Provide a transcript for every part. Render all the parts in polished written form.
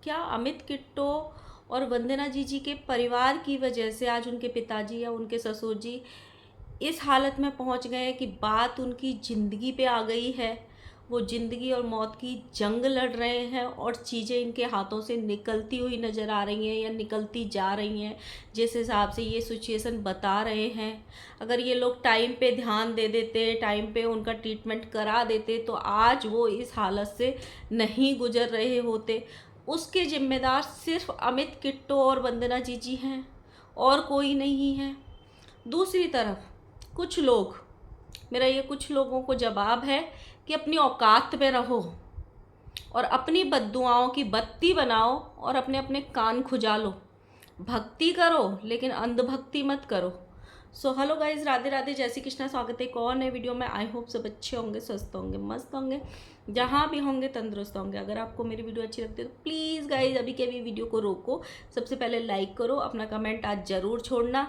क्या अमित किट्टो और वंदना जी के परिवार की वजह से आज उनके पिताजी या उनके ससुर जी इस हालत में पहुंच गए कि बात उनकी ज़िंदगी पे आ गई है। वो ज़िंदगी और मौत की जंग लड़ रहे हैं और चीज़ें इनके हाथों से निकलती हुई नज़र आ रही हैं या निकलती जा रही हैं जिस हिसाब से ये सिचुएशन बता रहे हैं। अगर ये लोग टाइम पे ध्यान दे देते, टाइम पे उनका ट्रीटमेंट करा देते तो आज वो इस हालत से नहीं गुजर रहे होते। उसके ज़िम्मेदार सिर्फ अमित किट्टो और वंदना जी हैं और कोई नहीं है। दूसरी तरफ कुछ लोग, मेरा ये कुछ लोगों को जवाब है कि अपनी औकात पे रहो और अपनी बद्दुआओं की बत्ती बनाओ और अपने अपने कान खुजा लो। भक्ति करो लेकिन अंधभक्ति मत करो। So hello guys, Radhe Radhe, जय श्री कृष्णा। स्वागत है एक और नए वीडियो में। आई होप सब अच्छे होंगे, स्वस्थ होंगे, मस्त होंगे, जहाँ भी होंगे तंदुरुस्त होंगे। अगर आपको मेरी वीडियो अच्छी लगती है तो प्लीज़ गाइज अभी के भी वीडियो को रोको, सबसे पहले लाइक करो, अपना कमेंट आज ज़रूर छोड़ना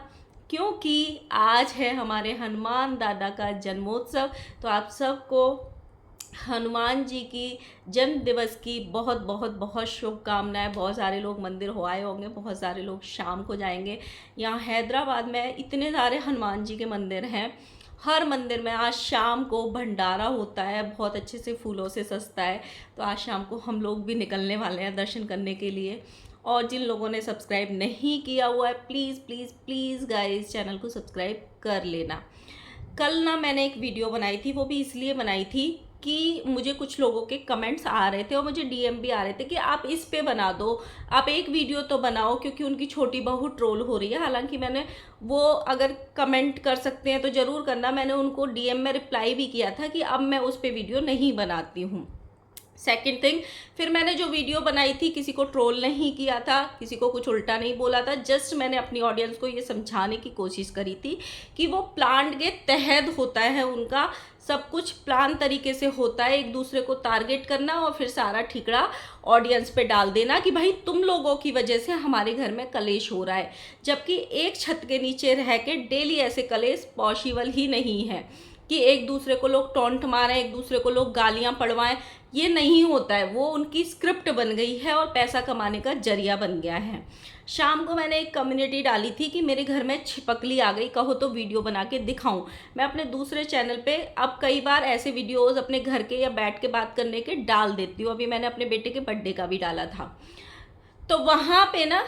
क्योंकि आज है हमारे हनुमान दादा का जन्मोत्सव। तो आप सबको हनुमान जी की जन्म दिवस की बहुत बहुत बहुत शुभकामनाएं। बहुत सारे लोग मंदिर हो आए होंगे, बहुत सारे लोग शाम को जाएंगे। यहाँ हैदराबाद में इतने सारे हनुमान जी के मंदिर हैं, हर मंदिर में आज शाम को भंडारा होता है, बहुत अच्छे से फूलों से सजता है। तो आज शाम को हम लोग भी निकलने वाले हैं दर्शन करने के लिए। और जिन लोगों ने सब्सक्राइब नहीं किया हुआ है please please please guys channel को सब्सक्राइब कर लेना। कल ना मैंने एक वीडियो बनाई थी, वो भी इसलिए बनाई थी कि मुझे कुछ लोगों के कमेंट्स आ रहे थे और मुझे डीएम भी आ रहे थे कि आप इस पे बना दो, आप एक वीडियो तो बनाओ, क्योंकि उनकी छोटी बहू ट्रोल हो रही है। हालांकि मैंने वो अगर कमेंट कर सकते हैं तो ज़रूर करना, मैंने उनको डीएम में रिप्लाई भी किया था कि अब मैं उस पर वीडियो नहीं बनाती हूँ। सेकेंड थिंग, फिर मैंने जो वीडियो बनाई थी किसी को ट्रोल नहीं किया था, किसी को कुछ उल्टा नहीं बोला था, जस्ट मैंने अपनी ऑडियंस को ये समझाने की कोशिश करी थी कि वो प्लान के तहत होता है, उनका सब कुछ प्लान तरीके से होता है, एक दूसरे को टारगेट करना और फिर सारा ठिकरा ऑडियंस पे डाल देना कि भाई तुम लोगों की वजह से हमारे घर में कलेश हो रहा है। जबकि एक छत के नीचे रह के डेली ऐसे कलेश पॉसिबल ही नहीं है कि एक दूसरे को लोग टॉन्ट मारें, एक दूसरे को लोग गालियां पड़वाएं, ये नहीं होता है। वो उनकी स्क्रिप्ट बन गई है और पैसा कमाने का जरिया बन गया है। शाम को मैंने एक कम्युनिटी डाली थी कि मेरे घर में छिपकली आ गई, कहो तो वीडियो बना के दिखाऊं। मैं अपने दूसरे चैनल पे अब कई बार ऐसे वीडियोस अपने घर के या बैठ के बात करने के डाल देती हूँ। अभी मैंने अपने बेटे के बर्थडे का भी डाला था, तो वहाँ पे ना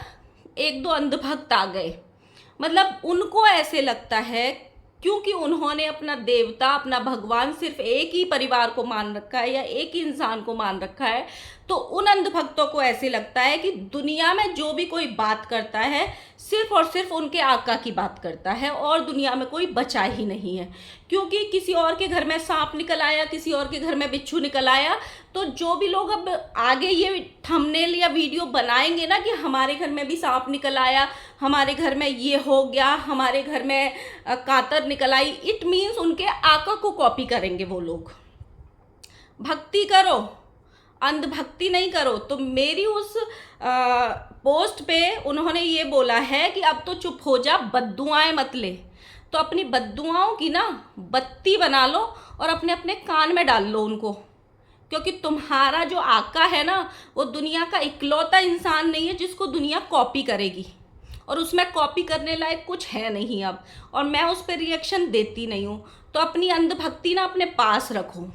एक दो अंधभक्त आ गए। मतलब उनको ऐसे लगता है क्योंकि उन्होंने अपना देवता, अपना भगवान सिर्फ एक ही परिवार को मान रखा है या एक ही इंसान को मान रखा है, तो उन अंधभक्तों को ऐसे लगता है कि दुनिया में जो भी कोई बात करता है सिर्फ और सिर्फ उनके आका की बात करता है और दुनिया में कोई बचा ही नहीं है। क्योंकि किसी और के घर में सांप निकल आया, किसी और के घर में बिच्छू निकल आया, तो जो भी लोग अब आगे ये थंबनेल या वीडियो बनाएंगे ना कि हमारे घर में भी सांप निकल आया, हमारे घर में ये हो गया, हमारे घर में कातर निकल आई, इट मीन्स उनके आका को कॉपी करेंगे वो लोग। भक्ति करो, अंधभक्ति नहीं करो। तो मेरी उस पोस्ट पे उन्होंने ये बोला है कि अब तो चुप हो जा, बद्दुआएं मत ले। तो अपनी बद्दुआओं की ना बत्ती बना लो और अपने अपने कान में डाल लो उनको, क्योंकि तुम्हारा जो आका है ना वो दुनिया का इकलौता इंसान नहीं है जिसको दुनिया कॉपी करेगी, और उसमें कॉपी करने लायक कुछ है नहीं अब, और मैं उस पर रिएक्शन देती नहीं हूँ। तो अपनी अंधभक्ति ना अपने पास रखो।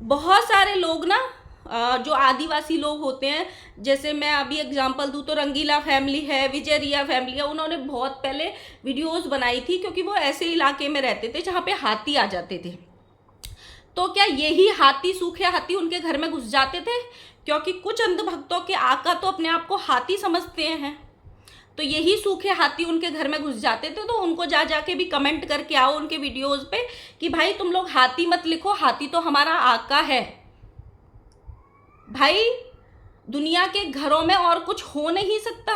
बहुत सारे लोग ना जो आदिवासी लोग होते हैं, जैसे मैं अभी एग्जांपल दूँ तो रंगीला फैमिली है, विजय रिया फैमिली है, उन्होंने बहुत पहले वीडियोस बनाई थी क्योंकि वो ऐसे इलाके में रहते थे जहाँ पे हाथी आ जाते थे। तो क्या यही हाथी, सूखे हाथी उनके घर में घुस जाते थे? क्योंकि कुछ अंधभक्तों के आका तो अपने आप को हाथी समझते हैं, तो यही सूखे हाथी उनके घर में घुस जाते थे। तो उनको जा जाके भी कमेंट करके आओ उनके वीडियोस पे कि भाई तुम लोग हाथी मत लिखो, हाथी तो हमारा आका है। भाई दुनिया के घरों में और कुछ हो नहीं सकता।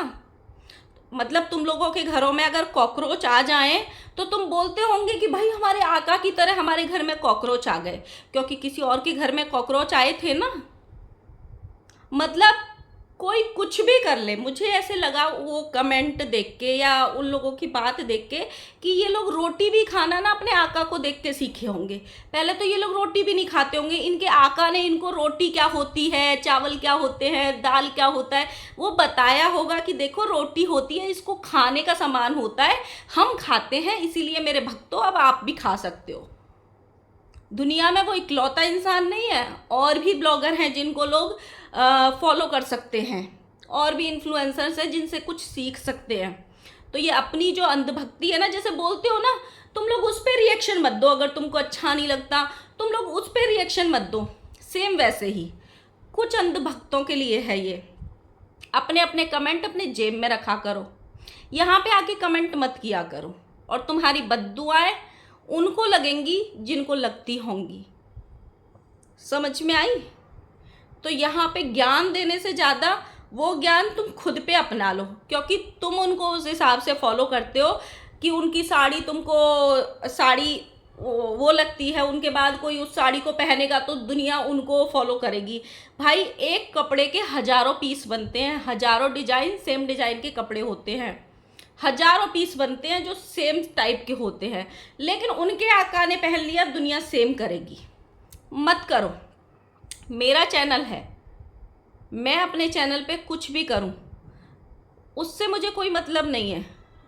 मतलब तुम लोगों के घरों में अगर कॉकरोच आ जाएं तो तुम बोलते होंगे कि भाई हमारे आका की तरह हमारे घर में कॉकरोच आ गए, क्योंकि किसी और के घर में कॉकरोच आए थे ना। मतलब कोई कुछ भी कर ले, मुझे ऐसे लगा वो कमेंट देख के या उन लोगों की बात देख के कि ये लोग रोटी भी खाना ना अपने आका को देख के सीखे होंगे। पहले तो ये लोग रोटी भी नहीं खाते होंगे, इनके आका ने इनको रोटी क्या होती है, चावल क्या होते हैं, दाल क्या होता है वो बताया होगा कि देखो रोटी होती है, इसको खाने का सामान होता है, हम खाते हैं, इसीलिए मेरे भक्तों अब आप भी खा सकते हो। दुनिया में वो इकलौता इंसान नहीं है, और भी ब्लॉगर हैं जिनको लोग फॉलो कर सकते हैं, और भी इन्फ्लुएंसर्स हैं जिनसे कुछ सीख सकते हैं। तो ये अपनी जो अंधभक्ति है ना, जैसे बोलते हो ना, तुम लोग उस पर रिएक्शन मत दो, अगर तुमको अच्छा नहीं लगता तुम लोग उस पर रिएक्शन मत दो। सेम वैसे ही कुछ अंधभक्तों के लिए है ये, अपने अपने कमेंट अपने जेब में रखा करो, यहाँ पे आके कमेंट मत किया करो, और तुम्हारी बद्दुआएं उनको लगेंगी जिनको लगती होंगी। समझ में आई? तो यहाँ पे ज्ञान देने से ज़्यादा वो ज्ञान तुम खुद पे अपना लो, क्योंकि तुम उनको उस हिसाब से फॉलो करते हो कि उनकी साड़ी तुमको साड़ी वो लगती है, उनके बाद कोई उस साड़ी को पहनेगा तो दुनिया उनको फॉलो करेगी। भाई एक कपड़े के हज़ारों पीस बनते हैं, हज़ारों डिजाइन, सेम डिजाइन के कपड़े होते हैं, हज़ारों पीस बनते हैं जो सेम टाइप के होते हैं, लेकिन उनके आका ने पहन लिया दुनिया सेम करेगी। मत करो। मेरा चैनल है, मैं अपने चैनल पे कुछ भी करूं उससे मुझे कोई मतलब नहीं है।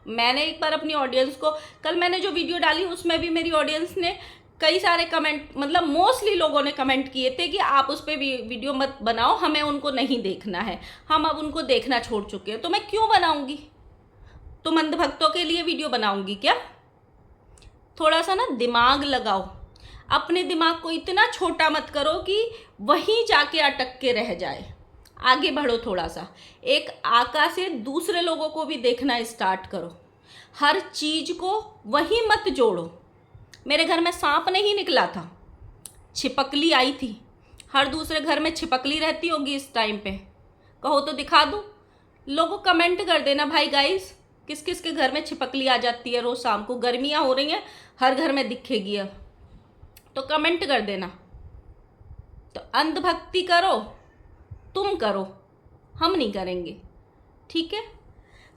मैंने एक बार अपनी ऑडियंस को, कल मैंने जो वीडियो डाली उसमें भी मेरी ऑडियंस ने कई सारे कमेंट, मतलब मोस्टली लोगों ने कमेंट किए थे कि आप उस पर वीडियो मत बनाओ, हमें उनको नहीं देखना है, हम अब उनको देखना छोड़ चुके हैं। तो मैं क्यों बनाऊंगी? तुम अंधभक्तों के लिए वीडियो बनाऊंगी क्या? थोड़ा सा ना दिमाग लगाओ, अपने दिमाग को इतना छोटा मत करो कि वहीं जाके अटक के रह जाए। आगे बढ़ो थोड़ा सा, एक आका से दूसरे लोगों को भी देखना स्टार्ट करो, हर चीज को वहीं मत जोड़ो। मेरे घर में सांप नहीं निकला था, छिपकली आई थी। हर दूसरे घर में छिपकली रहती होगी इस टाइम पे, कहो तो दिखा दूँ? लोगों कमेंट कर देना भाई गाइस, किस किस के घर में छिपकली आ जाती है रोज शाम को? गर्मियाँ हो रही हैं, हर घर में दिखेगी अब, तो कमेंट कर देना। तो अंधभक्ति करो, तुम करो, हम नहीं करेंगे, ठीक है?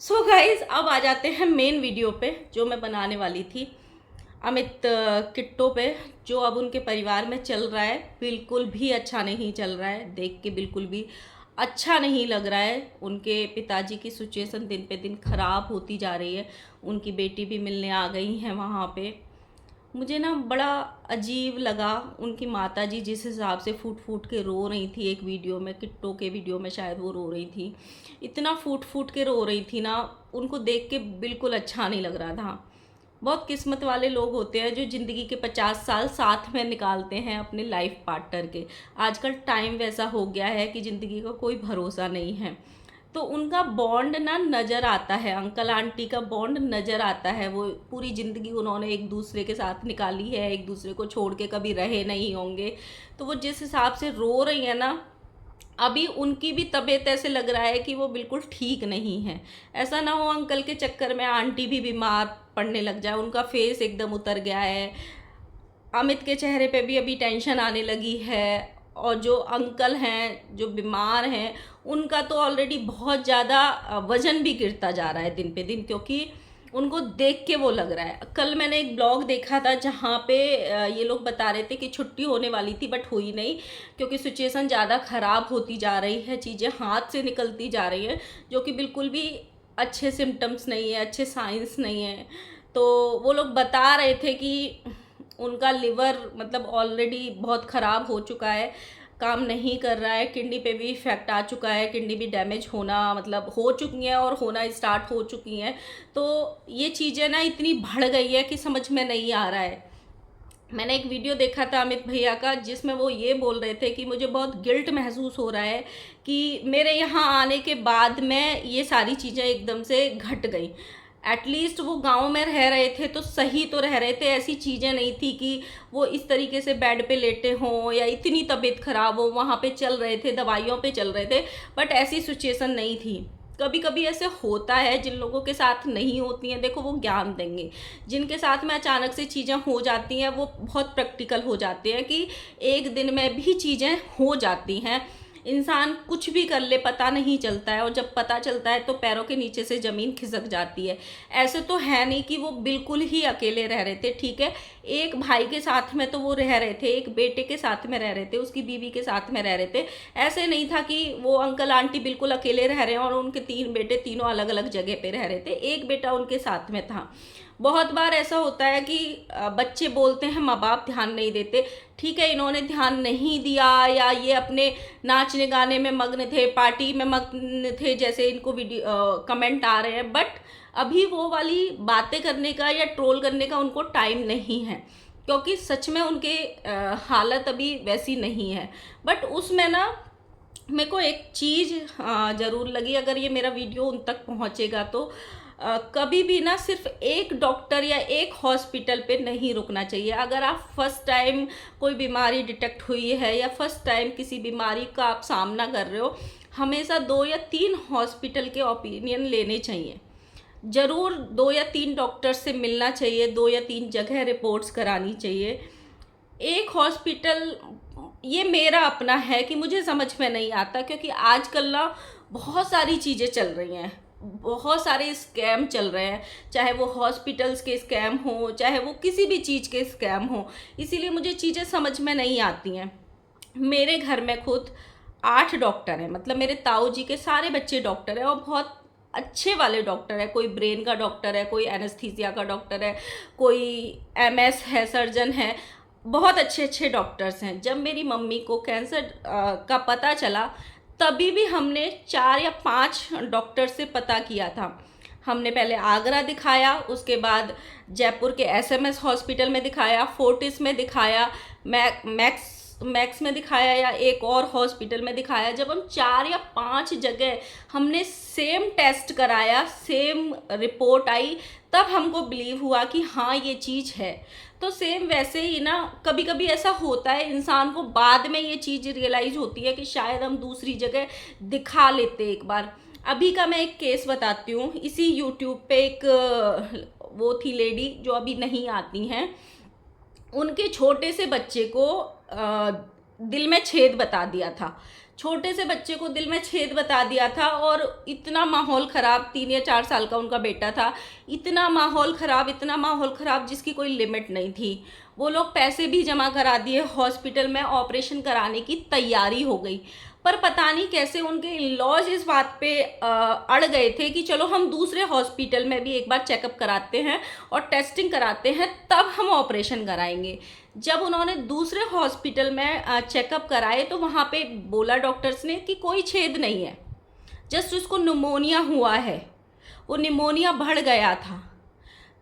सो गाइस, अब आ जाते हैं मेन वीडियो पे जो मैं बनाने वाली थी अमित किट्टो पे, जो अब उनके परिवार में चल रहा है। बिल्कुल भी अच्छा नहीं चल रहा है, देख के बिल्कुल भी अच्छा नहीं लग रहा है। उनके पिताजी की सिचुएशन दिन पे दिन ख़राब होती जा रही है, उनकी बेटी भी मिलने आ गई हैं वहाँ पे। मुझे ना बड़ा अजीब लगा, उनकी माताजी जिस हिसाब से फूट फूट के रो रही थी, एक वीडियो में, किट्टो के वीडियो में शायद वो रो रही थी, इतना फूट फूट के रो रही थी ना, उनको देख के बिल्कुल अच्छा नहीं लग रहा था। बहुत किस्मत वाले लोग होते हैं जो ज़िंदगी के 50 साल साथ में निकालते हैं अपने लाइफ पार्टनर के। आजकल टाइम वैसा हो गया है कि ज़िंदगी का कोई भरोसा नहीं है, तो उनका बॉन्ड ना नज़र आता है, अंकल आंटी का बॉन्ड नज़र आता है। वो पूरी ज़िंदगी उन्होंने एक दूसरे के साथ निकाली है, एक दूसरे को छोड़ के कभी रहे नहीं होंगे। तो वो जिस हिसाब से रो रही है ना, अभी उनकी भी तबीयत ऐसे लग रहा है कि वो बिल्कुल ठीक नहीं है। ऐसा ना हो अंकल के चक्कर में आंटी भी बीमार पड़ने लग जाए, उनका फेस एकदम उतर गया है। अमित के चेहरे पे भी अभी टेंशन आने लगी है, और जो अंकल हैं जो बीमार हैं उनका तो ऑलरेडी बहुत ज़्यादा वज़न भी गिरता जा रहा है दिन पे दिन, क्योंकि उनको देख के वो लग रहा है। कल मैंने एक ब्लॉग देखा था जहाँ पे ये लोग बता रहे थे कि छुट्टी होने वाली थी बट हुई नहीं, क्योंकि सिचुएशन ज़्यादा ख़राब होती जा रही है, चीज़ें हाथ से निकलती जा रही हैं, जो कि बिल्कुल भी अच्छे सिम्टम्स नहीं है, अच्छे साइंस नहीं है। तो वो लोग बता रहे थे कि उनका लिवर मतलब ऑलरेडी बहुत ख़राब हो चुका है, काम नहीं कर रहा है, किडनी पे भी इफेक्ट आ चुका है, किडनी भी डैमेज होना मतलब हो चुकी हैं और होना स्टार्ट हो चुकी हैं। तो ये चीज़ें ना इतनी बढ़ गई है कि समझ में नहीं आ रहा है। मैंने एक वीडियो देखा था अमित भैया का, जिसमें वो ये बोल रहे थे कि मुझे बहुत गिल्ट महसूस हो रहा है कि मेरे यहाँ आने के बाद में ये सारी चीज़ें एकदम से घट गई। एटलीस्ट वो गांव में रह रहे थे तो सही तो रह रहे थे, ऐसी चीज़ें नहीं थी कि वो इस तरीके से बेड पे लेटे हों या इतनी तबीयत ख़राब हो, वहाँ पे चल रहे थे, दवाइयों पे चल रहे थे, बट ऐसी सिचुएशन नहीं थी। कभी कभी ऐसे होता है, जिन लोगों के साथ नहीं होती हैं देखो वो ज्ञान देंगे, जिनके साथ में अचानक से चीज़ें हो जाती हैं वो बहुत प्रैक्टिकल हो जाते हैं कि एक दिन में भी चीज़ें हो जाती हैं। इंसान कुछ भी कर ले पता नहीं चलता है, और जब पता चलता है तो पैरों के नीचे से ज़मीन खिसक जाती है। ऐसे तो है नहीं कि वो बिल्कुल ही अकेले रह रहे थे, ठीक है, एक भाई के साथ में तो वो रह रहे थे, एक बेटे के साथ में रह रहे थे, उसकी बीवी के साथ में रह रहे थे। ऐसे नहीं था कि वो अंकल आंटी बिल्कुल अकेले रह रहे हैं और उनके 3 बेटे तीनों अलग अलग जगह पे रह रहे थे, एक बेटा उनके साथ में था। बहुत बार ऐसा होता है कि बच्चे बोलते हैं माँ बाप ध्यान नहीं देते, ठीक है, इन्होंने ध्यान नहीं दिया या ये अपने नाचने गाने में मग्न थे, पार्टी में मग्न थे, जैसे इनको वीडियो कमेंट आ रहे हैं, बट अभी वो वाली बातें करने का या ट्रोल करने का उनको टाइम नहीं है, क्योंकि सच में उनके हालत अभी वैसी नहीं है। बट उसमें ना मेरे को एक चीज़ ज़रूर लगी, अगर ये मेरा वीडियो उन तक पहुँचेगा तो कभी भी ना सिर्फ एक डॉक्टर या एक हॉस्पिटल पे नहीं रुकना चाहिए। अगर आप फर्स्ट टाइम कोई बीमारी डिटेक्ट हुई है या फर्स्ट टाइम किसी बीमारी का आप सामना कर रहे हो, हमेशा 2 या 3 हॉस्पिटल के ओपिनियन लेने चाहिए। ज़रूर 2 या 3 डॉक्टर से मिलना चाहिए, 2 या 3 जगह रिपोर्ट्स करानी चाहिए। एक हॉस्पिटल, ये मेरा अपना है कि मुझे समझ में नहीं आता, क्योंकि आजकल ना बहुत सारी चीज़ें चल रही हैं, बहुत सारे स्कैम चल रहे हैं, चाहे वो हॉस्पिटल्स के स्कैम हो, चाहे वो किसी भी चीज़ के स्कैम हो, इसीलिए मुझे चीज़ें समझ में नहीं आती हैं। मेरे घर में खुद 8 डॉक्टर हैं, मतलब मेरे ताऊ जी के सारे बच्चे डॉक्टर हैं, और बहुत अच्छे वाले डॉक्टर है। कोई ब्रेन का डॉक्टर है, कोई एनेस्थीसिया का डॉक्टर है, कोई एमएस है, सर्जन है, बहुत अच्छे अच्छे डॉक्टर्स हैं। जब मेरी मम्मी को कैंसर का पता चला, तभी भी हमने 4 या 5 डॉक्टर से पता किया था। हमने पहले आगरा दिखाया, उसके बाद जयपुर के एसएमएस हॉस्पिटल में दिखाया, फोर्टिस में दिखाया, मैक्स में दिखाया, या एक और हॉस्पिटल में दिखाया। जब हम 4 या 5 जगह हमने सेम टेस्ट कराया, सेम रिपोर्ट आई, तब हमको बिलीव हुआ कि हाँ ये चीज़ है। तो सेम वैसे ही ना, कभी कभी ऐसा होता है, इंसान को बाद में ये चीज़ रियलाइज़ होती है कि शायद हम दूसरी जगह दिखा लेते एक बार। अभी का मैं एक केस बताती हूँ। इसी यूट्यूब पे एक वो थी लेडी जो अभी नहीं आती हैं, उनके छोटे से बच्चे को दिल में छेद बता दिया था। छोटे से बच्चे को दिल में छेद बता दिया था, और इतना माहौल ख़राब, 3 या 4 साल का उनका बेटा था, इतना माहौल ख़राब, इतना माहौल ख़राब जिसकी कोई लिमिट नहीं थी। वो लोग पैसे भी जमा करा दिए, हॉस्पिटल में ऑपरेशन कराने की तैयारी हो गई, पर पता नहीं कैसे उनके इन-लॉज इस बात पे अड़ गए थे कि चलो हम दूसरे हॉस्पिटल में भी एक बार चेकअप कराते हैं और टेस्टिंग कराते हैं, तब हम ऑपरेशन कराएंगे। जब उन्होंने दूसरे हॉस्पिटल में चेकअप कराए, तो वहाँ पे बोला डॉक्टर्स ने कि कोई छेद नहीं है, जस्ट उसको निमोनिया हुआ है, वो निमोनिया बढ़ गया था।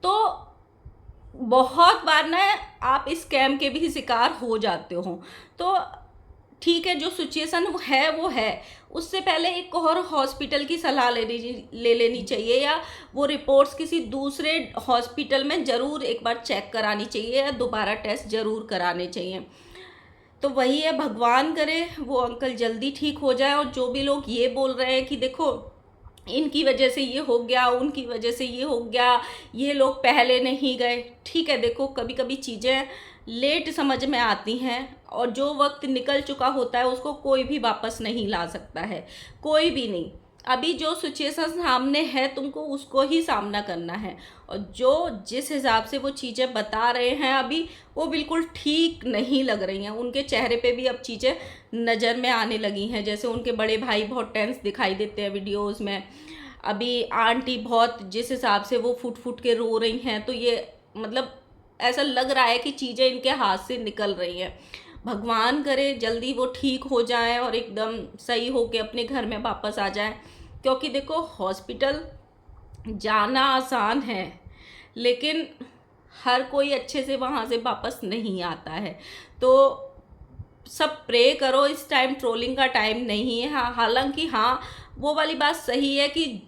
तो बहुत बार ना आप इस स्कैम के भी शिकार हो जाते हो। तो ठीक है, जो सिचुएशन वो है, उससे पहले एक और हॉस्पिटल की सलाह ले लेनी चाहिए, या वो रिपोर्ट्स किसी दूसरे हॉस्पिटल में ज़रूर एक बार चेक करानी चाहिए, या दोबारा टेस्ट ज़रूर कराने चाहिए। तो वही है, भगवान करे वो अंकल जल्दी ठीक हो जाए। और जो भी लोग ये बोल रहे हैं कि देखो इनकी वजह से ये हो गया, उनकी वजह से ये हो गया, ये लोग पहले नहीं गए, ठीक है, देखो कभी कभी चीज़ें लेट समझ में आती हैं, और जो वक्त निकल चुका होता है उसको कोई भी वापस नहीं ला सकता है, कोई भी नहीं। अभी जो सिचुएशन सामने है, तुमको उसको ही सामना करना है, और जो जिस हिसाब से वो चीज़ें बता रहे हैं अभी, वो बिल्कुल ठीक नहीं लग रही हैं। उनके चेहरे पे भी अब चीज़ें नज़र में आने लगी हैं, जैसे उनके बड़े भाई बहुत टेंस दिखाई देते हैं वीडियोज़ में, अभी आंटी बहुत जिस हिसाब से वो फुट फुट के रो रही हैं, तो ये मतलब ऐसा लग रहा है कि चीज़ें इनके हाथ से निकल रही हैं। भगवान करे जल्दी वो ठीक हो जाए और एकदम सही हो के अपने घर में वापस आ जाए, क्योंकि देखो हॉस्पिटल जाना आसान है, लेकिन हर कोई अच्छे से वहाँ से वापस नहीं आता है। तो सब प्रे करो, इस टाइम ट्रोलिंग का टाइम नहीं है। हाँ, हालांकि हाँ, वो वाली बात सही है कि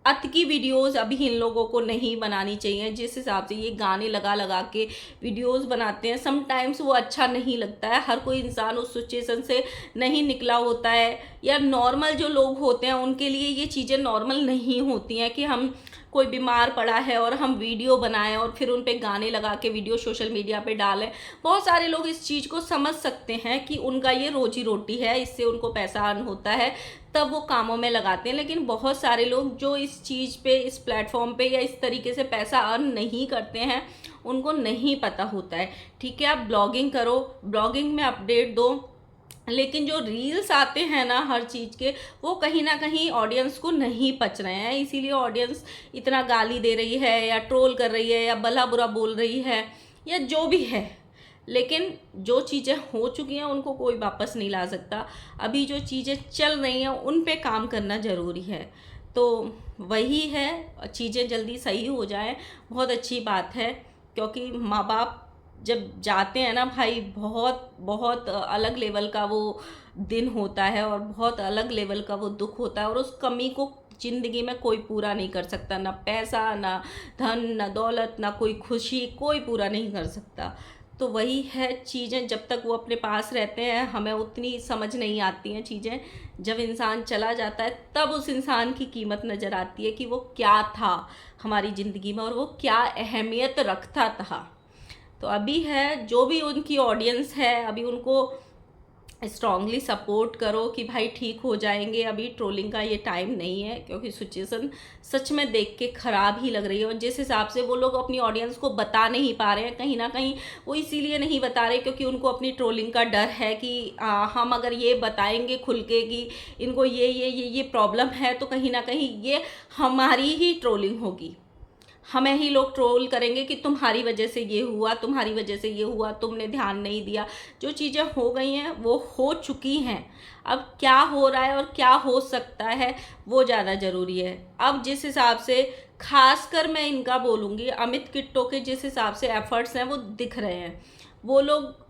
अत की वीडियोस अभी इन लोगों को नहीं बनानी चाहिए। जिस हिसाब से ये गाने लगा लगा के वीडियोस बनाते हैं, समटाइम्स वो अच्छा नहीं लगता है। हर कोई इंसान उस सिचुएशन से नहीं निकला होता है, या नॉर्मल जो लोग होते हैं उनके लिए ये चीज़ें नॉर्मल नहीं होती हैं कि हम कोई बीमार पड़ा है और हम वीडियो बनाएं और फिर उन पे गाने लगा के वीडियो सोशल मीडिया पे डालें। बहुत सारे लोग इस चीज़ को समझ सकते हैं कि उनका ये रोजी रोटी है, इससे उनको पैसा अर्न होता है, तब वो कामों में लगाते हैं। लेकिन बहुत सारे लोग जो इस चीज़ पे, इस प्लेटफॉर्म पे या इस तरीके से पैसा अर्न नहीं करते हैं, उनको नहीं पता होता है। ठीक है, आप ब्लॉगिंग करो, ब्लॉगिंग में अपडेट दो, लेकिन जो रील्स आते हैं ना हर चीज़ के, वो कहीं ना कहीं ऑडियंस को नहीं पच रहे हैं, इसीलिए ऑडियंस इतना गाली दे रही है या ट्रोल कर रही है या भला बुरा बोल रही है या जो भी है। लेकिन जो चीज़ें हो चुकी हैं उनको कोई वापस नहीं ला सकता। अभी जो चीज़ें चल रही हैं उन पे काम करना ज़रूरी है। तो वही है, चीज़ें जल्दी सही हो जाएं, बहुत अच्छी बात है। क्योंकि माँ बाप जब जाते हैं ना भाई, बहुत बहुत अलग लेवल का वो दिन होता है और बहुत अलग लेवल का वो दुख होता है, और उस कमी को ज़िंदगी में कोई पूरा नहीं कर सकता। ना पैसा, ना धन, ना दौलत, ना कोई खुशी, कोई पूरा नहीं कर सकता। तो वही है, चीज़ें जब तक वो अपने पास रहते हैं हमें उतनी समझ नहीं आती हैं चीज़ें। जब इंसान चला जाता है तब उस इंसान की कीमत नज़र आती है कि वो क्या था हमारी ज़िंदगी में और वो क्या अहमियत रखता था। तो अभी है, जो भी उनकी ऑडियंस है, अभी उनको स्ट्रांगली सपोर्ट करो कि भाई ठीक हो जाएंगे। अभी ट्रोलिंग का ये टाइम नहीं है, क्योंकि सिचुएशन सच में देख के ख़राब ही लग रही है। और जिस हिसाब से वो लोग अपनी ऑडियंस को बता नहीं पा रहे हैं, कहीं ना कहीं वो इसीलिए नहीं बता रहे क्योंकि उनको अपनी ट्रोलिंग का डर है कि हम अगर ये बताएंगे खुल के कि इनको ये प्रॉब्लम है, तो कहीं ना कहीं ये हमारी ही ट्रोलिंग होगी, हमें ही लोग ट्रोल करेंगे कि तुम्हारी वजह से ये हुआ, तुम्हारी वजह से ये हुआ, तुमने ध्यान नहीं दिया। जो चीज़ें हो गई हैं वो हो चुकी हैं, अब क्या हो रहा है और क्या हो सकता है वो ज़्यादा ज़रूरी है। अब जिस हिसाब से, खासकर मैं इनका बोलूँगी, अमित किट्टो के जिस हिसाब से एफर्ट्स हैं वो दिख रहे हैं। वो लोग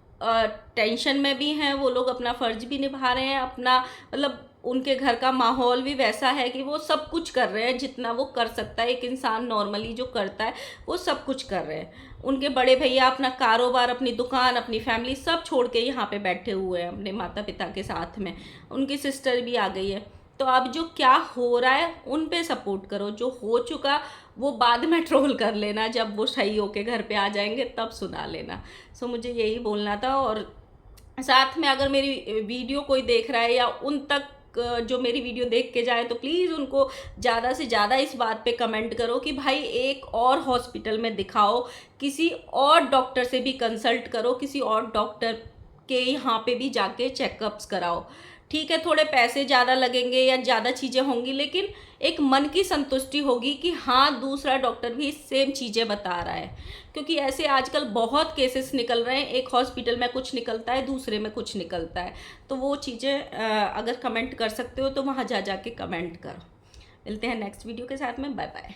टेंशन में भी हैं, वो लोग अपना फ़र्ज भी निभा रहे हैं, अपना मतलब उनके घर का माहौल भी वैसा है कि वो सब कुछ कर रहे हैं जितना वो कर सकता है, एक इंसान नॉर्मली जो करता है वो सब कुछ कर रहे हैं। उनके बड़े भैया अपना कारोबार, अपनी दुकान, अपनी फैमिली सब छोड़ के यहाँ पे बैठे हुए हैं अपने माता पिता के साथ में। उनकी सिस्टर भी आ गई है। तो अब जो क्या हो रहा है उन पे सपोर्ट करो, जो हो चुका वो बाद में ट्रोल कर लेना, जब वो सही होके घर पे आ जाएंगे तब सुना लेना। सो मुझे यही बोलना था। और साथ में अगर मेरी वीडियो कोई देख रहा है या उन तक जो मेरी वीडियो देख के जाए, तो प्लीज़ उनको ज़्यादा से ज़्यादा इस बात पे कमेंट करो कि भाई एक और हॉस्पिटल में दिखाओ, किसी और डॉक्टर से भी कंसल्ट करो, किसी और डॉक्टर के यहाँ पे भी जाके चेकअप्स कराओ। ठीक है, थोड़े पैसे ज़्यादा लगेंगे या ज़्यादा चीज़ें होंगी, लेकिन एक मन की संतुष्टि होगी कि हाँ दूसरा डॉक्टर भी सेम चीज़ें बता रहा है। क्योंकि ऐसे आजकल बहुत केसेस निकल रहे हैं, एक हॉस्पिटल में कुछ निकलता है, दूसरे में कुछ निकलता है। तो वो चीज़ें अगर कमेंट कर सकते हो तो वहाँ जा के कमेंट करो। मिलते हैं नेक्स्ट वीडियो के साथ में। Bye bye.